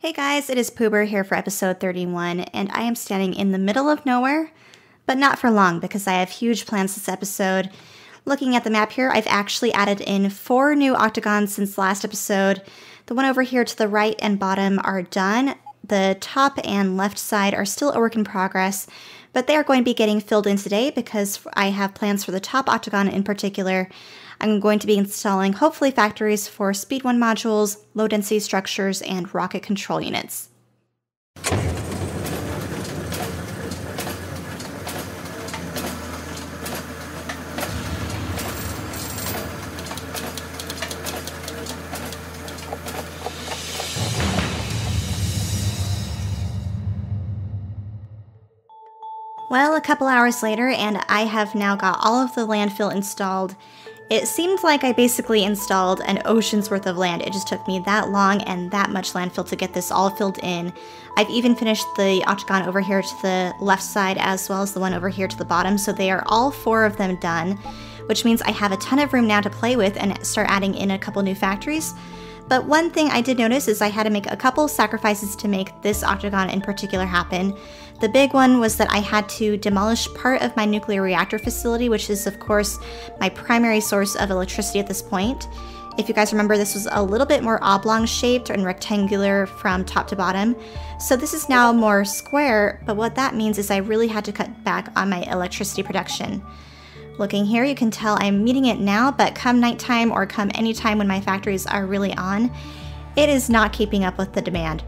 Hey guys, it is Poober here for episode 31, and I am standing in the middle of nowhere, but not for long because I have huge plans this episode. Looking at the map here, I've actually added in 4 new octagons since last episode. The one over here to the right and bottom are done. The top and left side are still a work in progress, but they are going to be getting filled in today because I have plans for the top octagon in particular. I'm going to be installing, hopefully, factories for Speed 1 modules, low-density structures, and rocket control units. Well, a couple hours later, and I have now got all of the landfill installed. It seemed like I basically installed an ocean's worth of land. It just took me that long and that much landfill to get this all filled in. I've even finished the octagon over here to the left side as well as the one over here to the bottom, so they are all 4 of them done, which means I have a ton of room now to play with and start adding in a couple new factories. But one thing I did notice is I had to make a couple sacrifices to make this octagon in particular happen. The big one was that I had to demolish part of my nuclear reactor facility, which is of course my primary source of electricity at this point. If you guys remember, this was a little bit more oblong shaped and rectangular from top to bottom. So this is now more square, but what that means is I really had to cut back on my electricity production. Looking here, you can tell I'm meeting it now, but come nighttime or come any time when my factories are really on, it is not keeping up with the demand.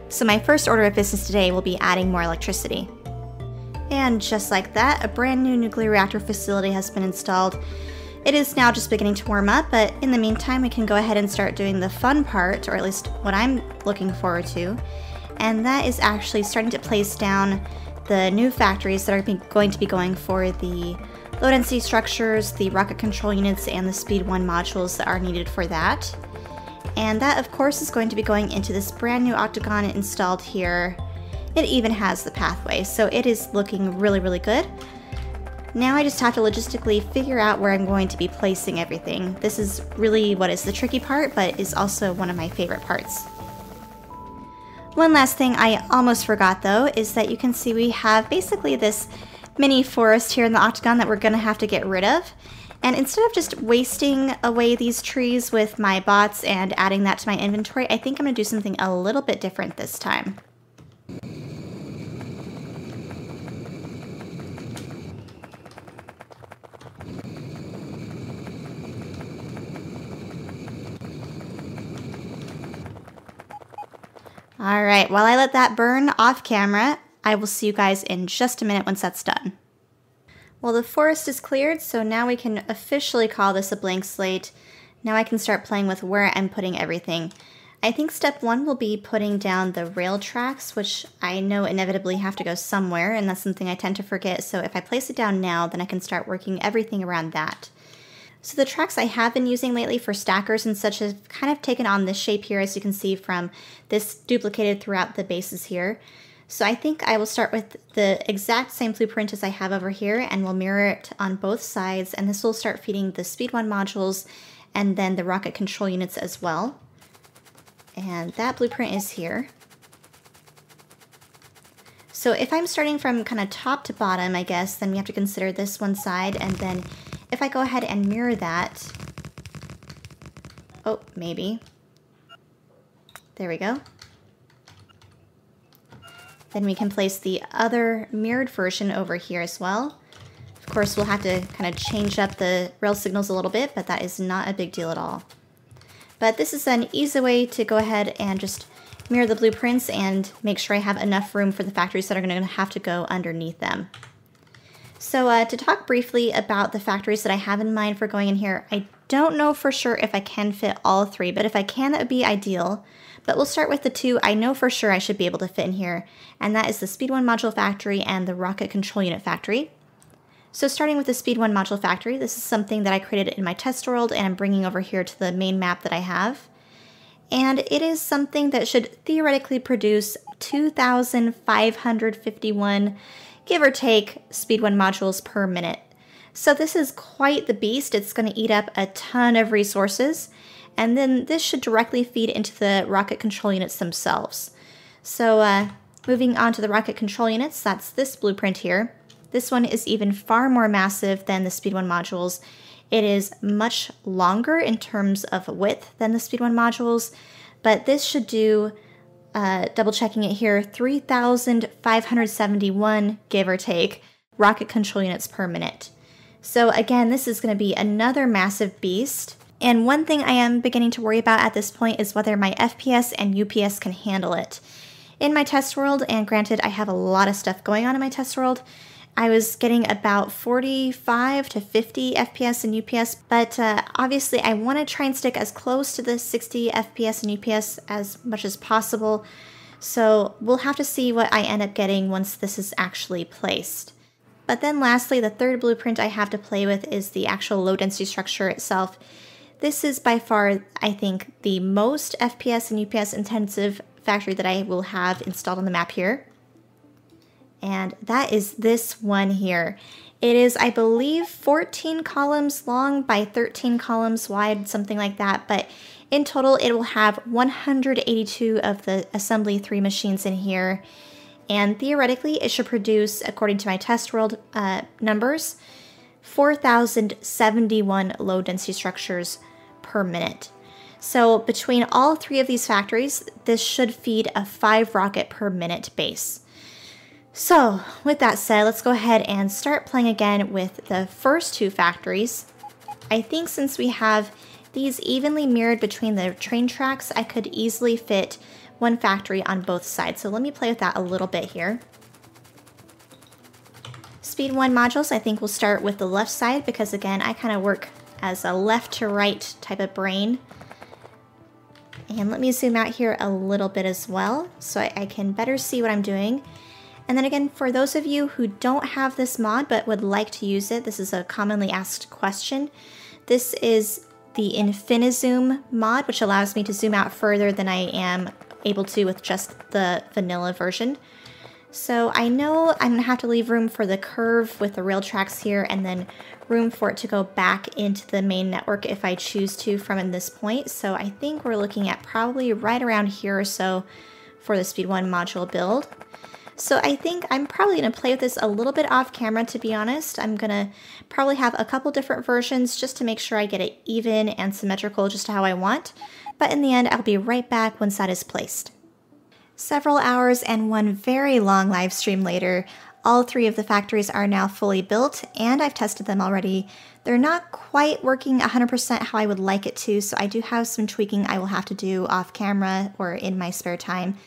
So my first order of business today will be adding more electricity. And just like that, a brand new nuclear reactor facility has been installed. It is now just beginning to warm up, but in the meantime, we can go ahead and start doing the fun part, or at least what I'm looking forward to. And that is actually starting to place down the new factories that are going to be going for the low-density structures, the rocket control units, and the Speed 1 modules that are needed for that. And that, of course, is going to be going into this brand new octagon installed here. It even has the pathway, so it is looking really, really good. Now I just have to logistically figure out where I'm going to be placing everything. This is really what is the tricky part, but is also one of my favorite parts. One last thing I almost forgot, though, is that you can see we have basically this mini forest here in the octagon that we're going to have to get rid of. And instead of just wasting away these trees with my bots and adding that to my inventory, I think I'm going to do something a little bit different this time. Alright, while I let that burn off camera, I will see you guys in just a minute once that's done. Well, the forest is cleared, so now we can officially call this a blank slate. Now I can start playing with where I'm putting everything. I think step 1 will be putting down the rail tracks, which I know inevitably have to go somewhere, and that's something I tend to forget, so if I place it down now, then I can start working everything around that. So the tracks I have been using lately for stackers and such have kind of taken on this shape here, as you can see from this duplicated throughout the bases here. So I think I will start with the exact same blueprint as I have over here, and we'll mirror it on both sides, and this will start feeding the Speed 1 modules and then the rocket control units as well. And that blueprint is here. So if I'm starting from kind of top to bottom, I guess, then we have to consider this one side, and then if I go ahead and mirror that, oh, maybe. There we go. Then we can place the other mirrored version over here as well. Of course, we'll have to kind of change up the rail signals a little bit, but that is not a big deal at all. But this is an easy way to go ahead and just mirror the blueprints and make sure I have enough room for the factories that are going to have to go underneath them. So to talk briefly about the factories that I have in mind for going in here, I don't know for sure if I can fit all 3, but if I can, that would be ideal. But we'll start with the 2 I know for sure I should be able to fit in here, and that is the Speed 1 module factory and the rocket control unit factory. So starting with the Speed 1 module factory, this is something that I created in my test world and I'm bringing over here to the main map that I have. And it is something that should theoretically produce 2,551, give or take, Speed 1 modules per minute. So this is quite the beast. It's going to eat up a ton of resources, and then this should directly feed into the rocket control units themselves. So moving on to the rocket control units, that's this blueprint here. This one is even far more massive than the Speed 1 modules. It is much longer in terms of width than the Speed 1 modules, but this should do, double checking it here, 3,571, give or take, rocket control units per minute. So again, this is going to be another massive beast. And one thing I am beginning to worry about at this point is whether my FPS and UPS can handle it. In my test world, and granted I have a lot of stuff going on in my test world, I was getting about 45 to 50 FPS and UPS, but obviously I want to try and stick as close to the 60 FPS and UPS as much as possible, so we'll have to see what I end up getting once this is actually placed. But then lastly, the third blueprint I have to play with is the actual low density structure itself. This is by far, I think, the most FPS and UPS intensive factory that I will have installed on the map here. And that is this one here. It is, I believe, 14 columns long by 13 columns wide, something like that. But in total, it will have 182 of the Assembly 3 machines in here. And theoretically, it should produce, according to my test world numbers, 4,071 low density structures per minute. So between all three of these factories, this should feed a 5 rocket per minute base. So with that said, let's go ahead and start playing again with the first two factories. I think since we have these evenly mirrored between the train tracks, I could easily fit one factory on both sides. So let me play with that a little bit here. Speed 1 modules, I think we'll start with the left side because again, I kind of work as a left to right type of brain. And let me zoom out here a little bit as well so I can better see what I'm doing. And then again, for those of you who don't have this mod but would like to use it, this is a commonly asked question. This is the InfiniZoom mod, which allows me to zoom out further than I am able to with just the vanilla version. So I know I'm going to have to leave room for the curve with the rail tracks here and then room for it to go back into the main network if I choose to from this point. So I think we're looking at probably right around here or so for the Speed 1 module build. So I think I'm probably going to play with this a little bit off camera, to be honest. I'm going to probably have a couple different versions just to make sure I get it even and symmetrical just how I want. But in the end, I'll be right back once that is placed. Several hours and one very long live stream later, all three of the factories are now fully built and I've tested them already. They're not quite working 100% how I would like it to, so I do have some tweaking I will have to do off camera or in my spare time.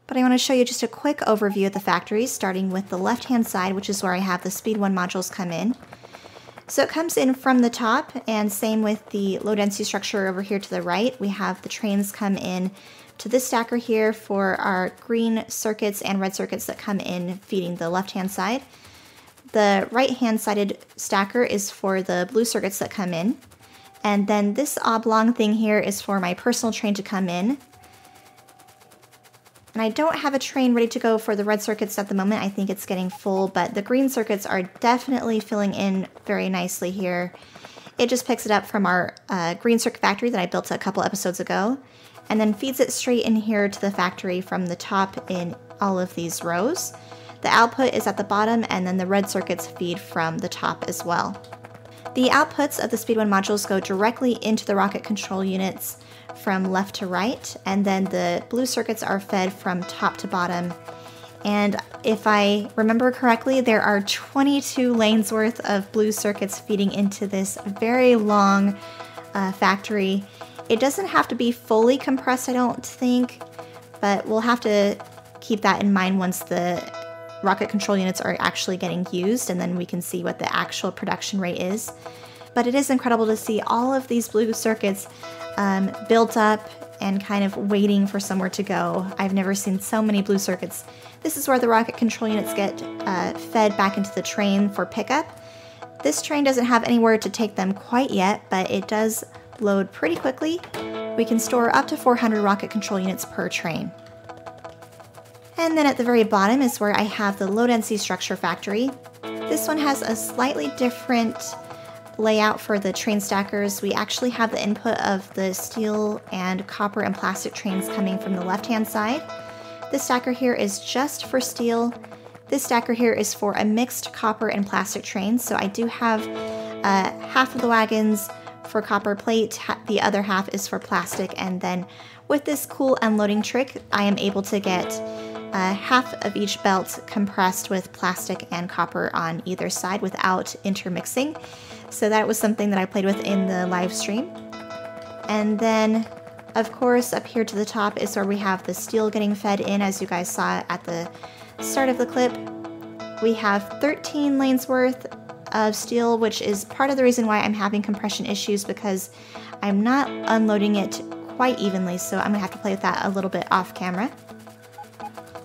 But I want to show you just a quick overview of the factories, starting with the left-hand side, which is where I have the Speed 1 modules come in. So it comes in from the top, and same with the low-density structure over here to the right. We have the trains come in to this stacker here for our green circuits and red circuits that come in feeding the left-hand side. The right-hand sided stacker is for the blue circuits that come in. And then this oblong thing here is for my personal train to come in. And I don't have a train ready to go for the red circuits at the moment. I think it's getting full, but the green circuits are definitely filling in very nicely here. It just picks it up from our green circuit factory that I built a couple episodes ago, and then feeds it straight in here to the factory from the top in all of these rows. The output is at the bottom, and then the red circuits feed from the top as well. The outputs of the Speed 1 modules go directly into the rocket control units from left to right, and then the blue circuits are fed from top to bottom. And if I remember correctly, there are 22 lanes worth of blue circuits feeding into this very long factory. It doesn't have to be fully compressed, I don't think, but we'll have to keep that in mind once the rocket control units are actually getting used, and then we can see what the actual production rate is. But it is incredible to see all of these blue circuits built up and kind of waiting for somewhere to go. I've never seen so many blue circuits. This is where the rocket control units get fed back into the train for pickup. This train doesn't have anywhere to take them quite yet, but it does load pretty quickly. We can store up to 400 rocket control units per train. And then at the very bottom is where I have the low density structure factory. This one has a slightly different layout for the train stackers. We actually have the input of the steel and copper and plastic trains coming from the left-hand side. This stacker here is just for steel. This stacker here is for a mixed copper and plastic train, so I do have half of the wagons for copper plate, the other half is for plastic, and then with this cool unloading trick, I am able to get half of each belt compressed with plastic and copper on either side without intermixing. So that was something that I played with in the live stream. And then, of course, up here to the top is where we have the steel getting fed in, as you guys saw at the start of the clip. We have 13 lanes worth of steel, which is part of the reason why I'm having compression issues, because I'm not unloading it quite evenly, so I'm gonna have to play with that a little bit off camera.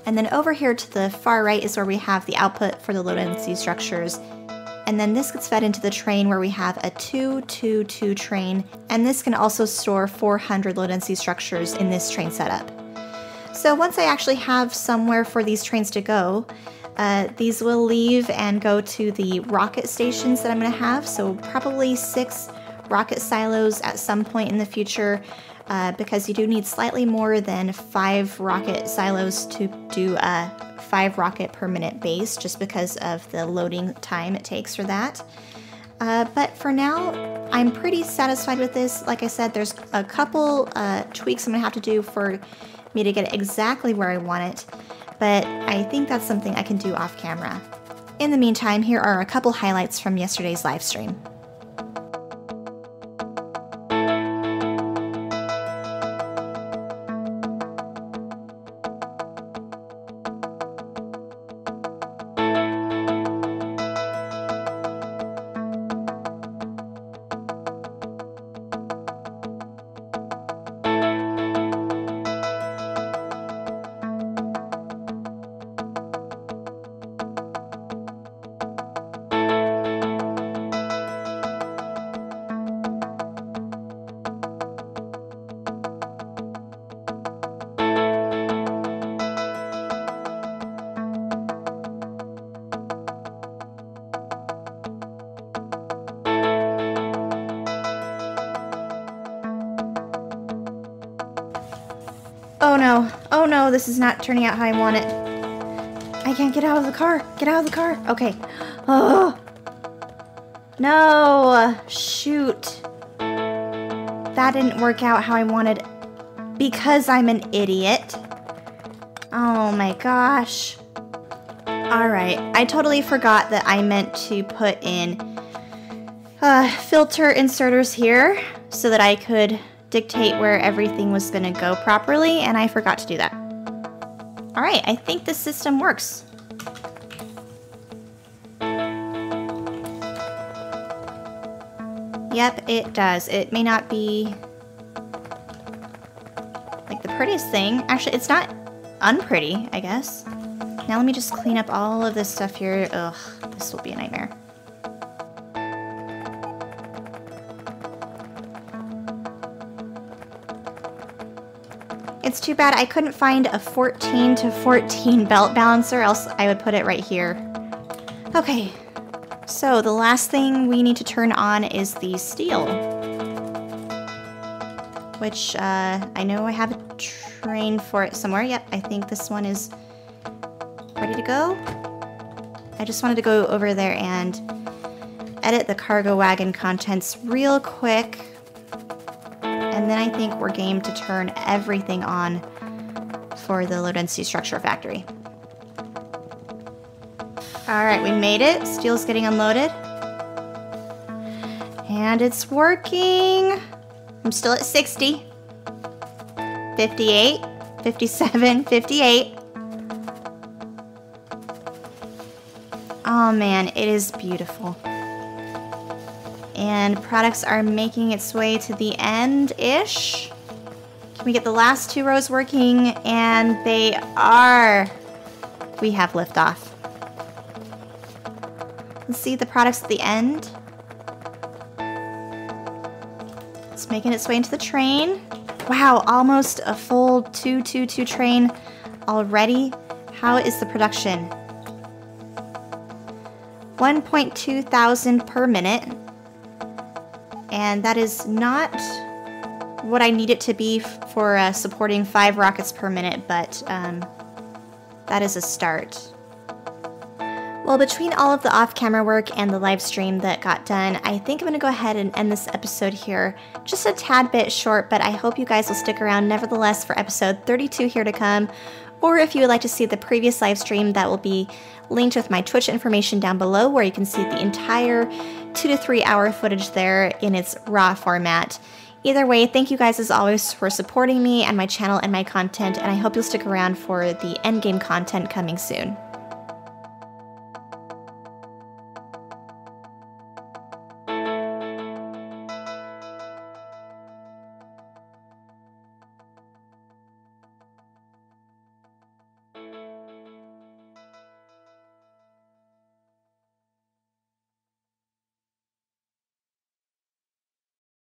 And then over here to the far right is where we have the output for the load and see structures. And then this gets fed into the train where we have a 2-2-2 train, and this can also store 400 load and see structures in this train setup. So once I actually have somewhere for these trains to go, these will leave and go to the rocket stations that I'm going to have, so probably 6 rocket silos at some point in the future, because you do need slightly more than 5 rocket silos to do a 5 rocket per minute base, just because of the loading time it takes for that. But for now, I'm pretty satisfied with this. Like I said, there's a couple tweaks I'm going to have to do for me to get it exactly where I want it, but I think that's something I can do off camera. In the meantime, here are a couple highlights from yesterday's live stream. Oh no, this is not turning out how I want it. I can't get out of the car. Get out of the car. Okay. Oh. No. Shoot. That didn't work out how I wanted because I'm an idiot. Oh my gosh. Alright, I totally forgot that I meant to put in filter inserters here so that I could dictate where everything was going to go properly, and I forgot to do that. Alright, I think this system works. Yep, it does. It may not be like the prettiest thing. Actually, it's not unpretty, I guess. Now let me just clean up all of this stuff here. Ugh, this will be a nightmare. It's too bad I couldn't find a 14 to 14 belt balancer, else I would put it right here. Okay, so the last thing we need to turn on is the steel, which I know I have a train for it somewhere. Yep, I think this one is ready to go. I just wanted to go over there and edit the cargo wagon contents real quick. And then I think we're game to turn everything on for the low density structure factory. Alright, we made it. Steel's getting unloaded. And it's working. I'm still at 60. 58. 57. 58. Oh man, it is beautiful. And products are making its way to the end-ish. Can we get the last 2 rows working? And they are. We have liftoff. Let's see the products at the end. It's making its way into the train. Wow, almost a full 222 train already. How is the production? 1.2 thousand per minute. And that is not what I need it to be for supporting 5 rockets per minute, but that is a start. Well, between all of the off-camera work and the live stream that got done, I think I'm going to go ahead and end this episode here. Just a tad bit short, but I hope you guys will stick around nevertheless for episode 32 here to come. Or if you would like to see the previous live stream, that will be linked with my Twitch information down below, where you can see the entire 2 to 3 hour footage there in its raw format. Either way, thank you guys as always for supporting me and my channel and my content, and I hope you'll stick around for the endgame content coming soon.